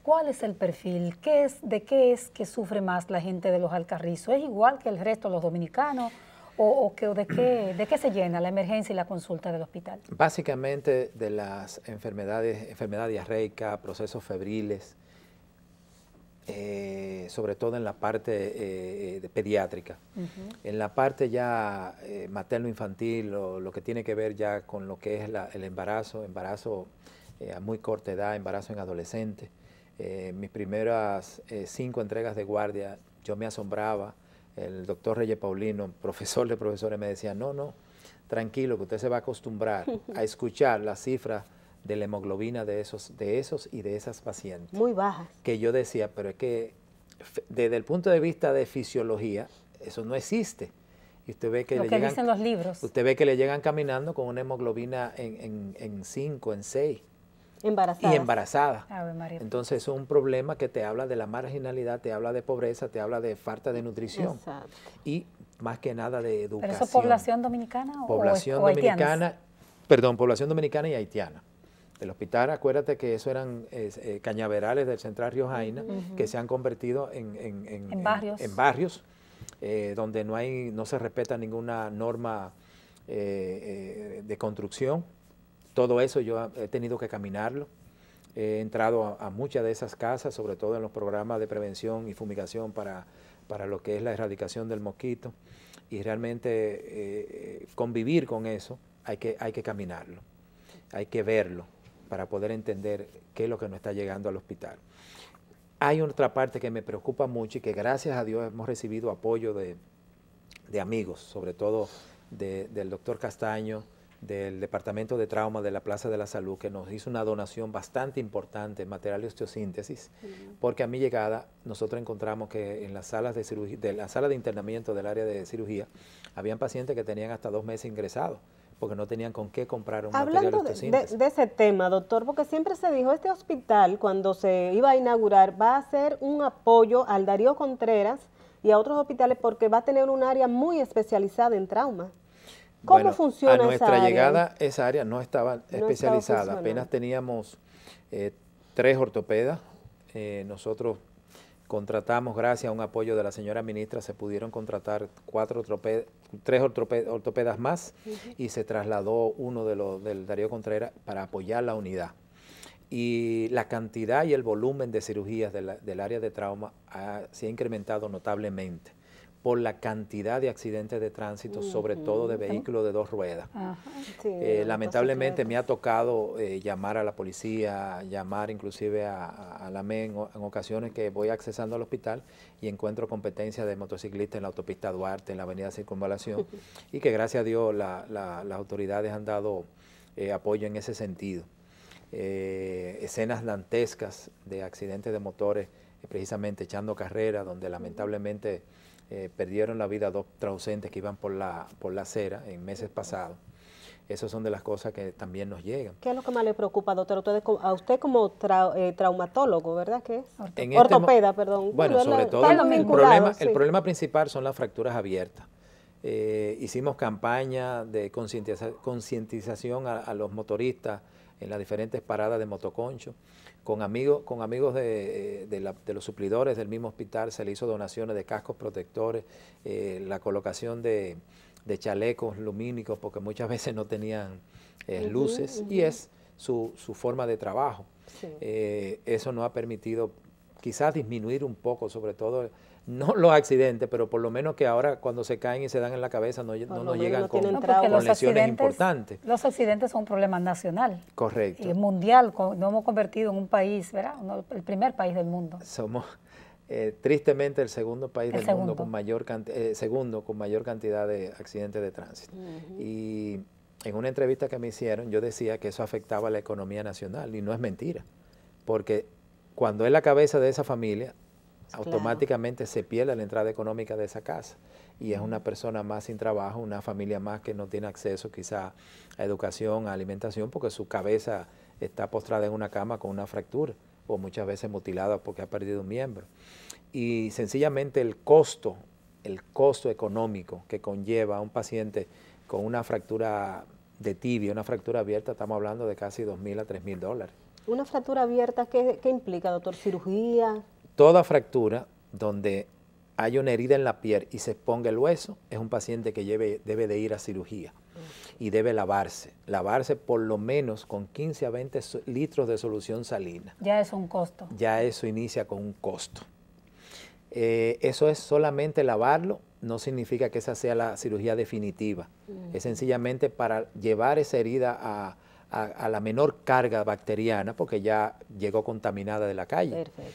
[SPEAKER 2] ¿Cuál es el perfil? ¿De qué es que sufre más la gente de Los Alcarrizos? ¿Es igual que el resto de los dominicanos? ¿De qué se llena la emergencia y la consulta del hospital?
[SPEAKER 3] Básicamente de las enfermedad diarreica, procesos febriles, sobre todo en la parte de pediátrica. En la parte ya materno-infantil, lo que tiene que ver ya con lo que es el embarazo a muy corta edad, embarazo en adolescentes. Mis primeras 5 entregas de guardia, yo me asombraba. El doctor Reyes Paulino, profesor de profesores, me decía, no, tranquilo, que usted se va a acostumbrar a escuchar las cifras de la hemoglobina de esos y de esas pacientes.
[SPEAKER 1] Muy bajas.
[SPEAKER 3] Que yo decía, pero es que desde el punto de vista de fisiología, eso no existe. Y usted ve que
[SPEAKER 2] dicen los libros.
[SPEAKER 3] Usted ve que le llegan caminando con una hemoglobina en 5, en 6.
[SPEAKER 1] Embarazadas.
[SPEAKER 3] Y embarazada.
[SPEAKER 2] Ave María.
[SPEAKER 3] Entonces es un problema que te habla de la marginalidad, te habla de pobreza, te habla de falta de nutrición.
[SPEAKER 1] Exacto.
[SPEAKER 3] Y más que nada de educación.
[SPEAKER 2] ¿Pero eso es población dominicana
[SPEAKER 3] población
[SPEAKER 2] o
[SPEAKER 3] dominicana? Perdón, población dominicana y haitiana. El hospital, acuérdate que eso eran cañaverales del Central Río Jaina, que se han convertido en barrios donde no se respeta ninguna norma de construcción. Todo eso yo he tenido que caminarlo. He entrado a muchas de esas casas, sobre todo en los programas de prevención y fumigación para lo que es la erradicación del mosquito. Y realmente convivir con eso hay que caminarlo, hay que verlo para poder entender qué es lo que nos está llegando al hospital. Hay otra parte que me preocupa mucho y que gracias a Dios hemos recibido apoyo de amigos, sobre todo del doctor Castaño, del Departamento de Trauma de la Plaza de la Salud, que nos hizo una donación bastante importante en material de osteosíntesis, porque a mi llegada nosotros encontramos que en las salas de cirugía, la sala de internamiento del área de cirugía, habían pacientes que tenían hasta 2 meses ingresados, porque no tenían con qué comprar un material de osteosíntesis.
[SPEAKER 1] De ese tema, doctor, porque siempre se dijo, este hospital, cuando se iba a inaugurar, va a ser un apoyo al Darío Contreras y a otros hospitales, porque va a tener un área muy especializada en trauma. ¿Cómo funciona esa área?
[SPEAKER 3] A nuestra llegada, esa área no estaba especializada. Apenas teníamos 3 ortopedas. Nosotros contratamos, gracias a un apoyo de la señora ministra, se pudieron contratar 3 ortopedas más y se trasladó uno del Darío Contreras para apoyar la unidad. Y la cantidad y el volumen de cirugías del área de trauma se ha incrementado notablemente por la cantidad de accidentes de tránsito, sobre todo de vehículos de 2 ruedas. Sí, lamentablemente me ha tocado llamar a la policía, llamar inclusive a la ME en ocasiones que voy accesando al hospital y encuentro competencia de motociclistas en la autopista Duarte, en la avenida Circunvalación, y que gracias a Dios las autoridades han dado apoyo en ese sentido. Escenas dantescas de accidentes de motores, precisamente echando carrera, donde lamentablemente perdieron la vida 2 transeúntes que iban por la acera en meses pasados. Esas son de las cosas que también nos llegan.
[SPEAKER 1] ¿Qué es lo que más le preocupa, doctor? A usted como traumatólogo, ¿verdad que es? Ortopeda, perdón.
[SPEAKER 3] Bueno, sobre todo el problema principal son las fracturas abiertas. Hicimos campaña de concientización a los motoristas en las diferentes paradas de motoconcho. Con amigos de los suplidores del mismo hospital se le hizo donaciones de cascos protectores, la colocación de chalecos lumínicos, porque muchas veces no tenían luces, y es su forma de trabajo. Sí. Eso nos ha permitido quizás disminuir un poco, sobre todo, no los accidentes, pero por lo menos que ahora cuando se caen y se dan en la cabeza no nos llegan con lesiones importantes.
[SPEAKER 2] Los accidentes son un problema nacional.
[SPEAKER 3] Correcto.
[SPEAKER 2] Y mundial, nos hemos convertido en un país, ¿verdad? El primer país del mundo.
[SPEAKER 3] Somos tristemente el segundo país del mundo con mayor cantidad de accidentes de tránsito. Y en una entrevista que me hicieron yo decía que eso afectaba a la economía nacional, y no es mentira, porque cuando es la cabeza de esa familia, automáticamente se pierde la entrada económica de esa casa. Y es una persona más sin trabajo, una familia más que no tiene acceso quizá a educación, a alimentación, porque su cabeza está postrada en una cama con una fractura o muchas veces mutilada porque ha perdido un miembro. Y sencillamente el costo económico que conlleva a un paciente con una fractura de tibia, una fractura abierta, estamos hablando de casi $2.000 a $3.000.
[SPEAKER 1] ¿Una fractura abierta qué implica, doctor? ¿Cirugía?
[SPEAKER 3] Toda fractura donde hay una herida en la piel y se exponga el hueso, es un paciente que debe de ir a cirugía y debe lavarse por lo menos con 15 a 20 litros de solución salina.
[SPEAKER 2] Ya es un costo.
[SPEAKER 3] Ya eso inicia con un costo. Eso es solamente lavarlo, no significa que esa sea la cirugía definitiva. Es sencillamente para llevar esa herida a la menor carga bacteriana, porque ya llegó contaminada de la calle.
[SPEAKER 1] Perfecto.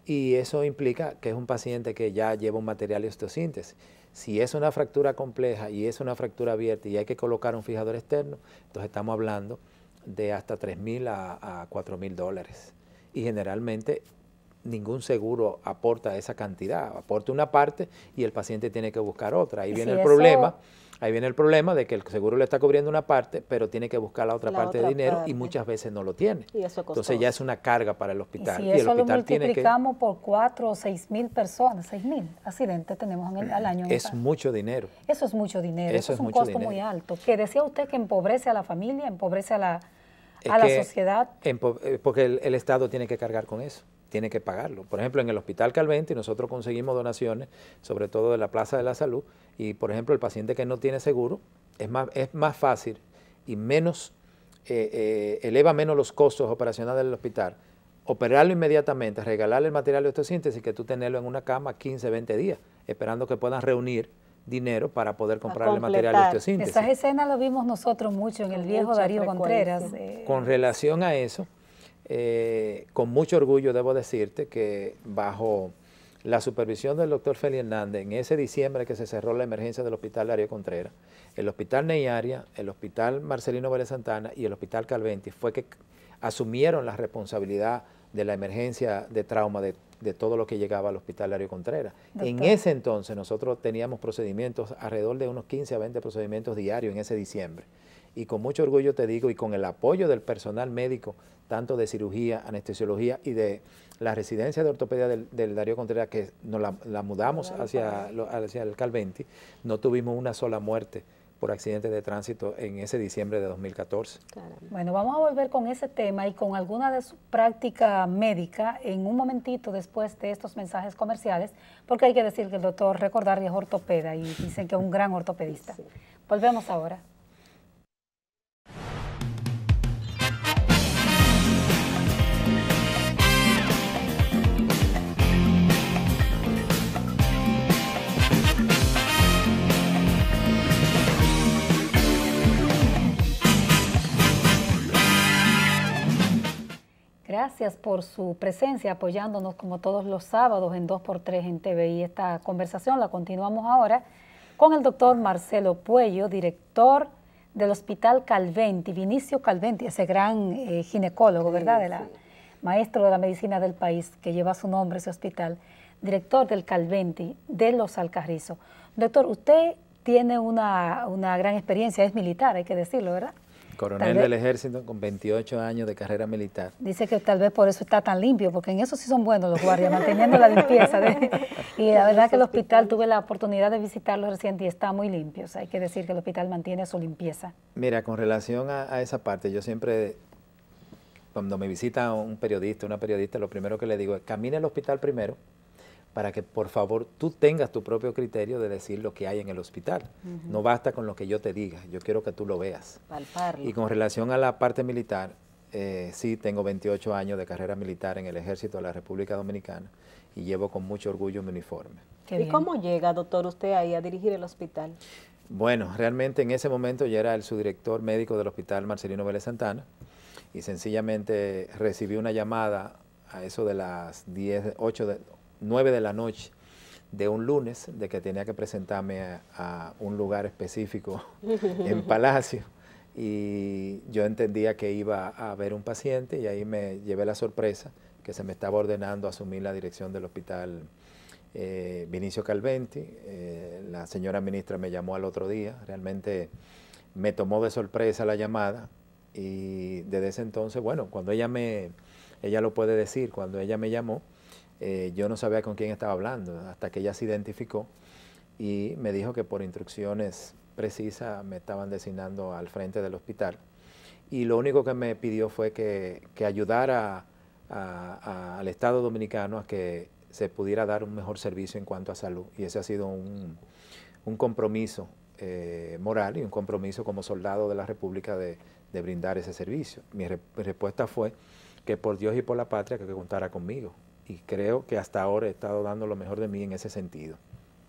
[SPEAKER 3] Y eso implica que es un paciente que ya lleva un material de osteosíntesis. Si es una fractura compleja y es una fractura abierta y hay que colocar un fijador externo, entonces estamos hablando de hasta $3.000 a $4.000. Y generalmente ningún seguro aporta esa cantidad, aporta una parte y el paciente tiene que buscar otra. Ahí viene el problema de que el seguro le está cubriendo una parte, pero tiene que buscar la otra parte de dinero y muchas veces no lo tiene.
[SPEAKER 1] Y eso
[SPEAKER 3] entonces ya es una carga para el hospital.
[SPEAKER 2] Y si
[SPEAKER 3] el
[SPEAKER 2] eso
[SPEAKER 3] hospital
[SPEAKER 2] lo multiplicamos por 4 o 6.000 personas, 6.000 accidentes tenemos al año.
[SPEAKER 3] Es mucho dinero.
[SPEAKER 2] Eso es mucho dinero, eso es un costo muy alto. Que decía usted que empobrece a la familia, empobrece a la sociedad.
[SPEAKER 3] Porque el Estado tiene que cargar con eso. Tiene que pagarlo. Por ejemplo, en el Hospital Calventi nosotros conseguimos donaciones, sobre todo de la Plaza de la Salud, y por ejemplo el paciente que no tiene seguro, es más fácil y eleva menos los costos operacionales del hospital, operarlo inmediatamente, regalarle el material de osteosíntesis que tú tenerlo en una cama 15, 20 días, esperando que puedan reunir dinero para poder comprarle el material de osteosíntesis.
[SPEAKER 2] Esas escenas lo vimos nosotros mucho en el viejo Darío Contreras.
[SPEAKER 3] Con relación a eso, con mucho orgullo debo decirte que bajo la supervisión del doctor Félix Hernández, en ese diciembre que se cerró la emergencia del Hospital Darío Contreras, el Hospital Ney Arias, el Hospital Marcelino Vélez Santana y el Hospital Calventi fue que asumieron la responsabilidad de la emergencia de trauma de todo lo que llegaba al Hospital Darío Contreras. Doctor. En ese entonces nosotros teníamos procedimientos, alrededor de unos 15 a 20 procedimientos diarios en ese diciembre. Y con mucho orgullo te digo, y con el apoyo del personal médico, tanto de cirugía, anestesiología y de la residencia de ortopedia del Darío Contreras, que nos la mudamos hacia el Calventi, no tuvimos una sola muerte por accidente de tránsito en ese diciembre de 2014.
[SPEAKER 2] Bueno, vamos a volver con ese tema y con alguna de su práctica médica en un momentito después de estos mensajes comerciales, porque hay que decir que el doctor Recordar es ortopeda y dicen que es un gran ortopedista. Sí. Volvemos ahora. Gracias por su presencia apoyándonos como todos los sábados en 2x3 en TVI. Esta conversación la continuamos ahora con el doctor Marcelo Puello, director del Hospital Calventi, Vinicio Calventi, ese gran ginecólogo, ¿verdad? Maestro de la medicina del país, que lleva su nombre ese hospital, director del Calventi de Los Alcarrizos. Doctor, usted tiene una gran experiencia, es militar, hay que decirlo, ¿verdad?
[SPEAKER 3] Coronel del Ejército con 28 años de carrera militar.
[SPEAKER 2] Dice que tal vez por eso está tan limpio, porque en eso sí son buenos los guardias, manteniendo la limpieza. Y la verdad que el hospital, tuve la oportunidad de visitarlo recién y está muy limpio. O sea, hay que decir que el hospital mantiene su limpieza.
[SPEAKER 3] Mira, con relación a esa parte, yo siempre, cuando me visita un periodista, una periodista, lo primero que le digo es, camine al hospital primero, para que por favor tú tengas tu propio criterio de decir lo que hay en el hospital. No basta con lo que yo te diga, yo quiero que tú lo veas.
[SPEAKER 1] Palparlo.
[SPEAKER 3] Y con relación a la parte militar, sí, tengo 28 años de carrera militar en el Ejército de la República Dominicana y llevo con mucho orgullo mi uniforme.
[SPEAKER 1] ¿Y cómo llega, doctor, usted ahí a dirigir el hospital?
[SPEAKER 3] Bueno, realmente en ese momento yo era el subdirector médico del Hospital Marcelino Vélez Santana y sencillamente recibí una llamada a eso de las 9 de la noche de un lunes, de que tenía que presentarme a un lugar específico en Palacio, y yo entendía que iba a ver un paciente y ahí me llevé la sorpresa que se me estaba ordenando asumir la dirección del hospital Vinicio Calventi. La señora ministra me llamó al otro día, realmente me tomó de sorpresa la llamada y desde ese entonces, bueno, cuando ella lo puede decir, cuando ella me llamó, yo no sabía con quién estaba hablando, hasta que ella se identificó y me dijo que por instrucciones precisas me estaban designando al frente del hospital. Y lo único que me pidió fue que ayudara al Estado Dominicano a que se pudiera dar un mejor servicio en cuanto a salud. Y ese ha sido un compromiso moral y un compromiso como soldado de la República de brindar ese servicio. Mi respuesta fue que por Dios y por la patria que contara conmigo. Y creo que hasta ahora he estado dando lo mejor de mí en ese sentido.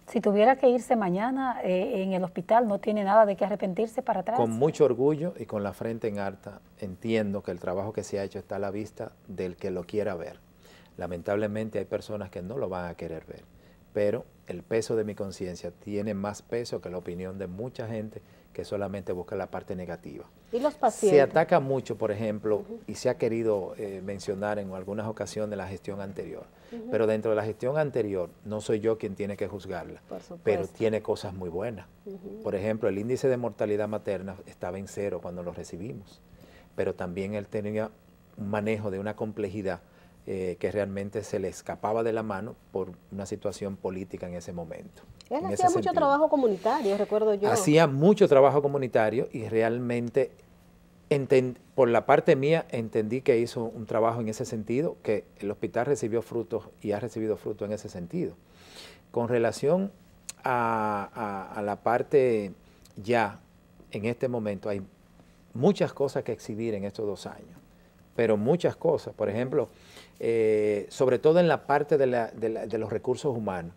[SPEAKER 2] Si tuviera que irse mañana en el hospital, ¿no tiene nada de qué arrepentirse para atrás?
[SPEAKER 3] Con mucho orgullo y con la frente en alta, entiendo que el trabajo que se ha hecho está a la vista del que lo quiera ver. Lamentablemente hay personas que no lo van a querer ver, pero el peso de mi conciencia tiene más peso que la opinión de mucha gente que solamente busca la parte negativa.
[SPEAKER 1] ¿Y los pacientes?
[SPEAKER 3] Se ataca mucho, por ejemplo, y se ha querido mencionar en algunas ocasiones la gestión anterior, pero dentro de la gestión anterior no soy yo quien tiene que juzgarla, pero tiene cosas muy buenas. Por ejemplo, el índice de mortalidad materna estaba en 0 cuando lo recibimos, pero también él tenía un manejo de una complejidad que realmente se le escapaba de la mano por una situación política en ese momento.
[SPEAKER 1] Él hacía mucho trabajo comunitario, recuerdo yo.
[SPEAKER 3] Hacía mucho trabajo comunitario y realmente, por la parte mía, entendí que hizo un trabajo en ese sentido, que el hospital recibió frutos y ha recibido frutos en ese sentido. Con relación a la parte ya, en este momento, hay muchas cosas que exhibir en estos 2 años, pero muchas cosas. Por ejemplo, sobre todo en la parte de los recursos humanos,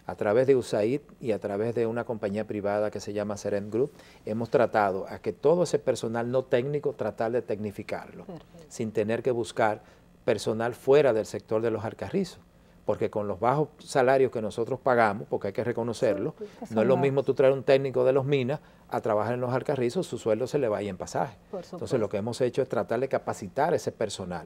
[SPEAKER 3] a través de USAID y a través de una compañía privada que se llama Seren Group, hemos tratado a que todo ese personal no técnico, tratar de tecnificarlo, sin tener que buscar personal fuera del sector de los alcarrizos, porque con los bajos salarios que nosotros pagamos, porque hay que reconocerlo, no es lo mismo tú traer un técnico de los minas a trabajar en los alcarrizos, su sueldo se le va a ir en pasaje. Entonces lo que hemos hecho es tratar de capacitar a ese personal,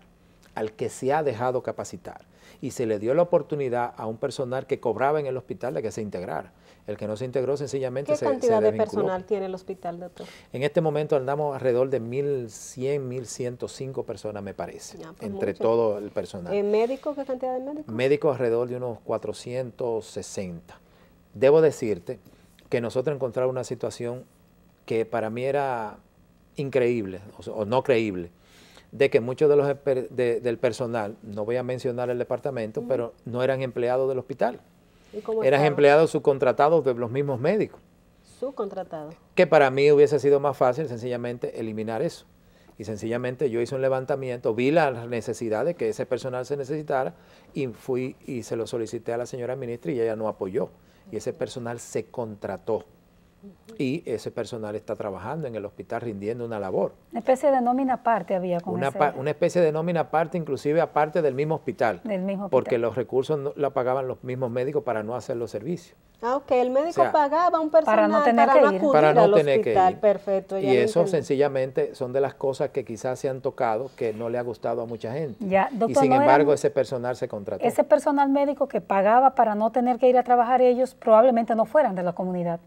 [SPEAKER 3] al que se ha dejado capacitar, y se le dio la oportunidad a un personal que cobraba en el hospital de que se integrara. El que no se integró sencillamente se desvinculó.
[SPEAKER 1] ¿Qué cantidad de personal tiene el hospital, doctor?
[SPEAKER 3] En este momento andamos alrededor de 1.100, 1.105 personas, me parece, entre todo el personal.
[SPEAKER 1] ¿En médicos qué cantidad de médicos?
[SPEAKER 3] Médicos alrededor de unos 460. Debo decirte que nosotros encontramos una situación que para mí era increíble, o no creíble, de que muchos de los del personal, no voy a mencionar el departamento, pero no eran empleados del hospital. Eran empleados subcontratados de los mismos médicos.
[SPEAKER 1] Subcontratados.
[SPEAKER 3] Que para mí hubiese sido más fácil sencillamente eliminar eso. Y sencillamente yo hice un levantamiento, vi la necesidad de que ese personal se necesitara y fui y se lo solicité a la señora ministra y ella no apoyó. Y ese personal se contrató. Y ese personal está trabajando en el hospital rindiendo una labor.
[SPEAKER 2] Una especie de nómina aparte había con
[SPEAKER 3] una especie de nómina aparte, inclusive aparte del mismo hospital.
[SPEAKER 2] Del mismo hospital.
[SPEAKER 3] Porque los recursos no la pagaban los mismos médicos para no hacer los servicios.
[SPEAKER 1] Ah, ok, el médico pagaba un personal
[SPEAKER 2] para no tener que ir.
[SPEAKER 3] Para no tener que ir.
[SPEAKER 1] Perfecto.
[SPEAKER 3] Y eso sencillamente son de las cosas que quizás se han tocado que no le ha gustado a mucha gente.
[SPEAKER 2] Ya, doctor,
[SPEAKER 3] y sin embargo ese personal se contrató.
[SPEAKER 2] Ese personal médico que pagaba para no tener que ir a trabajar, ellos probablemente no fueran de la comunidad.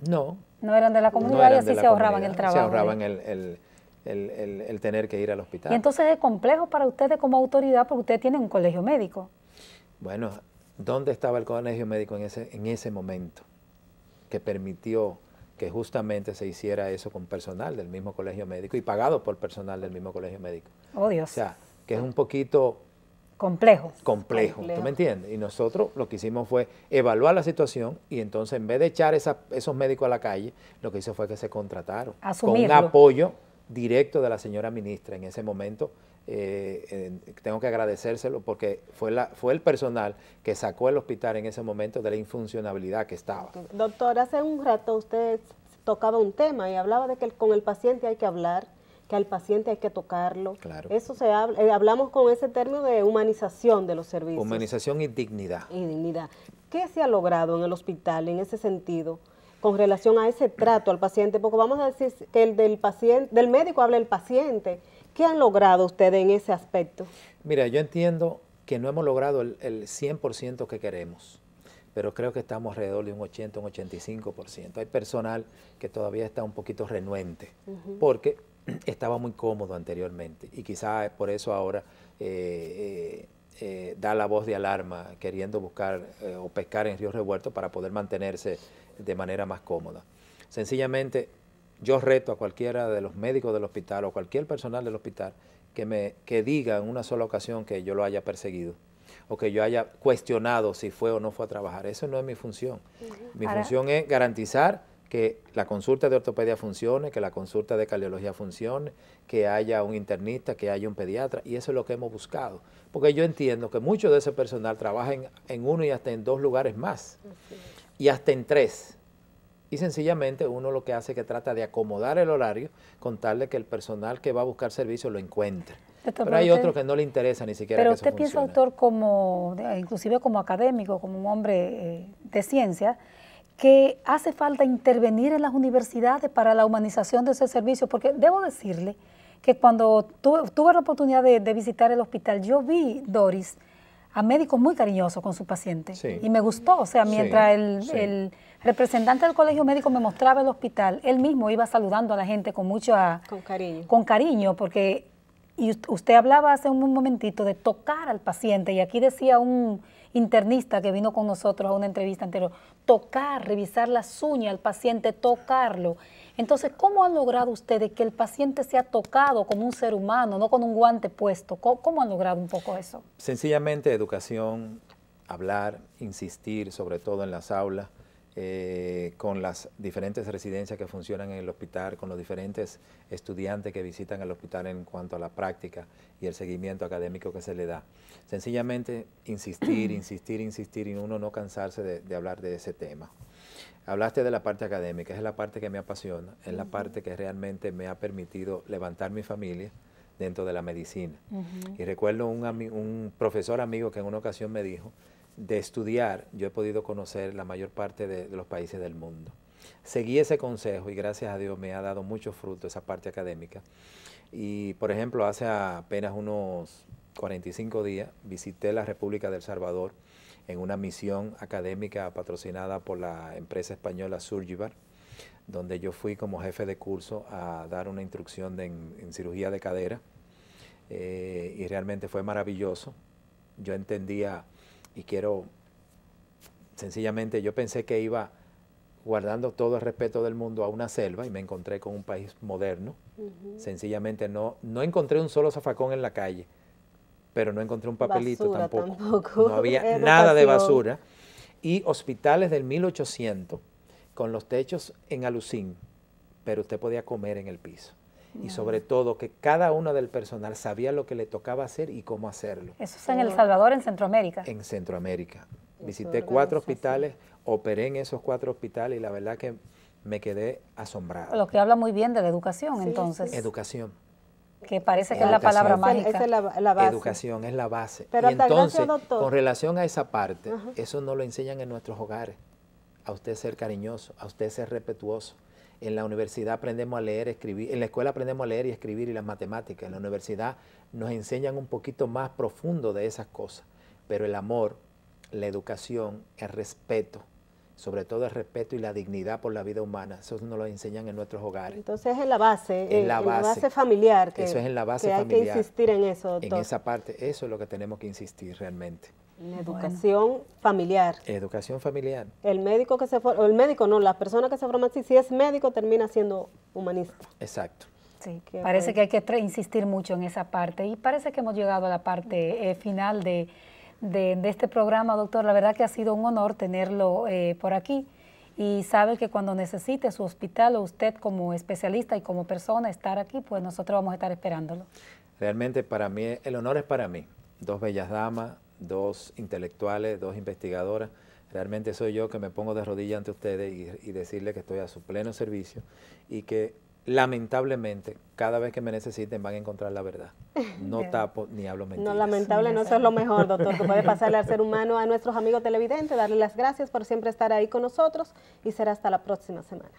[SPEAKER 3] No.
[SPEAKER 2] No eran de la comunidad y así se ahorraban el trabajo.
[SPEAKER 3] Se ahorraban el tener que ir al hospital.
[SPEAKER 2] Y entonces es complejo para ustedes como autoridad porque ustedes tienen un colegio médico.
[SPEAKER 3] Bueno, ¿dónde estaba el colegio médico en ese momento que permitió que justamente se hiciera eso con personal del mismo colegio médico y pagado por personal del mismo colegio médico?
[SPEAKER 2] Oh, Dios.
[SPEAKER 3] O sea, que es un poquito...
[SPEAKER 2] Complejo.
[SPEAKER 3] ¿Tú me entiendes? Y nosotros lo que hicimos fue evaluar la situación y entonces en vez de echar esos médicos a la calle, lo que hizo fue que se contrataron.
[SPEAKER 2] Asumirlo.
[SPEAKER 3] Con un apoyo directo de la señora ministra en ese momento. Tengo que agradecérselo porque fue el personal que sacó el hospital en ese momento de la infuncionabilidad que estaba.
[SPEAKER 1] Doctor, hace un rato usted tocaba un tema y hablaba de que con el paciente hay que hablar, que al paciente hay que tocarlo.
[SPEAKER 3] Claro.
[SPEAKER 1] Eso se habla, hablamos con ese término de humanización de los servicios.
[SPEAKER 3] Humanización y dignidad.
[SPEAKER 1] Y dignidad. ¿Qué se ha logrado en el hospital en ese sentido? con relación a ese trato al paciente? Porque vamos a decir que el del paciente, del médico habla el paciente. ¿Qué han logrado ustedes en ese aspecto?
[SPEAKER 3] Mira, yo entiendo que no hemos logrado el 100% que queremos, pero creo que estamos alrededor de un 80, un 85%. Hay personal que todavía está un poquito renuente, porque estaba muy cómodo anteriormente y quizás por eso ahora da la voz de alarma queriendo buscar o pescar en ríos revueltos para poder mantenerse de manera más cómoda. Sencillamente, yo reto a cualquiera de los médicos del hospital o cualquier personal del hospital que diga en una sola ocasión que yo lo haya perseguido o que yo haya cuestionado si fue o no fue a trabajar. Eso no es mi función. Mi función es garantizar que la consulta de ortopedia funcione, que la consulta de cardiología funcione, que haya un internista, que haya un pediatra, y eso es lo que hemos buscado. Porque yo entiendo que mucho de ese personal trabaja en uno y hasta en 2 lugares más, y hasta en 3. Y sencillamente uno lo que hace es que trata de acomodar el horario con tal de que el personal que va a buscar servicio lo encuentre. Pero hay otros que no le interesa ni siquiera que eso funcione.
[SPEAKER 2] Pero usted piensa, doctor, inclusive como académico, como un hombre de ciencia, que hace falta intervenir en las universidades para la humanización de ese servicio, porque debo decirle que cuando tuve la oportunidad de visitar el hospital, yo vi, Doris, a médicos muy cariñosos con su paciente, y me gustó, o sea, mientras el representante del colegio médico me mostraba el hospital, él mismo iba saludando a la gente con mucho con cariño, porque y usted hablaba hace un momentito de tocar al paciente, y aquí decía un internista que vino con nosotros a una entrevista anterior, tocar, revisar las uñas al paciente, tocarlo. Entonces, ¿cómo han logrado ustedes que el paciente sea tocado como un ser humano, no con un guante puesto? ¿Cómo han logrado un poco eso?
[SPEAKER 3] Sencillamente educación, hablar, insistir, sobre todo en las aulas, con las diferentes residencias que funcionan en el hospital, con los diferentes estudiantes que visitan el hospital en cuanto a la práctica y el seguimiento académico que se le da. Sencillamente insistir, insistir, insistir y uno no cansarse de hablar de ese tema. Hablaste de la parte académica, es la parte que me apasiona, es la parte que realmente me ha permitido levantar mi familia dentro de la medicina. Y recuerdo un profesor amigo que en una ocasión me dijo, de estudiar, yo he podido conocer la mayor parte de los países del mundo. Seguí ese consejo y gracias a Dios me ha dado mucho fruto esa parte académica. Y, por ejemplo, hace apenas unos 45 días visité la República del Salvador en una misión académica patrocinada por la empresa española Surgivar, donde yo fui como jefe de curso a dar una instrucción en cirugía de cadera, y realmente fue maravilloso. Yo entendía y sencillamente yo pensé que iba guardando todo el respeto del mundo a una selva y me encontré con un país moderno. Sencillamente no encontré un solo zafacón en la calle, pero no encontré un papelito tampoco. No había nada de basura. Y hospitales del 1800 con los techos en alucín, pero usted podía comer en el piso. Y sobre todo que cada uno del personal sabía lo que le tocaba hacer y cómo hacerlo.
[SPEAKER 2] ¿Eso es en El Salvador, en Centroamérica?
[SPEAKER 3] En Centroamérica. Visité 4 hospitales, operé en esos 4 hospitales y la verdad que me quedé asombrado.
[SPEAKER 2] Lo que habla muy bien de la educación, entonces.
[SPEAKER 3] Educación.
[SPEAKER 2] Que parece que es la palabra mágica.
[SPEAKER 1] Esa es la base.
[SPEAKER 3] Educación es la base.
[SPEAKER 1] Pero
[SPEAKER 3] y entonces,
[SPEAKER 1] doctor,
[SPEAKER 3] con relación a esa parte, eso no lo enseñan en nuestros hogares. A usted ser cariñoso, a usted ser respetuoso. En la universidad aprendemos a leer, escribir, en la escuela aprendemos a leer y escribir y las matemáticas. En la universidad nos enseñan un poquito más profundo de esas cosas. Pero el amor, la educación, el respeto, sobre todo el respeto y la dignidad por la vida humana, eso nos lo enseñan en nuestros hogares.
[SPEAKER 1] Entonces es en la base, en la base familiar.
[SPEAKER 3] Eso es en la base
[SPEAKER 1] familiar. Hay que insistir en eso, doctor.
[SPEAKER 3] En esa parte, eso es lo que tenemos que insistir realmente.
[SPEAKER 1] En educación familiar.
[SPEAKER 3] Educación familiar.
[SPEAKER 1] El médico que se forma, o el médico no, la persona que se forma así, si es médico termina siendo humanista.
[SPEAKER 3] Exacto.
[SPEAKER 2] Sí, parece que hay que insistir mucho en esa parte y parece que hemos llegado a la parte final de este programa, doctor. La verdad que ha sido un honor tenerlo por aquí y sabe que cuando necesite su hospital o usted como especialista y como persona estar aquí, pues nosotros vamos a estar esperándolo.
[SPEAKER 3] Realmente para mí, el honor es para mí. 2 bellas damas, 2 intelectuales, 2 investigadoras. Realmente soy yo que me pongo de rodillas ante ustedes y decirles que estoy a su pleno servicio y que lamentablemente, cada vez que me necesiten van a encontrar la verdad. No tapo ni hablo mentiras.
[SPEAKER 1] No, lamentable, no, eso es lo mejor, doctor, que puede pasarle al ser humano. A nuestros amigos televidentes, darle las gracias por siempre estar ahí con nosotros y será hasta la próxima semana.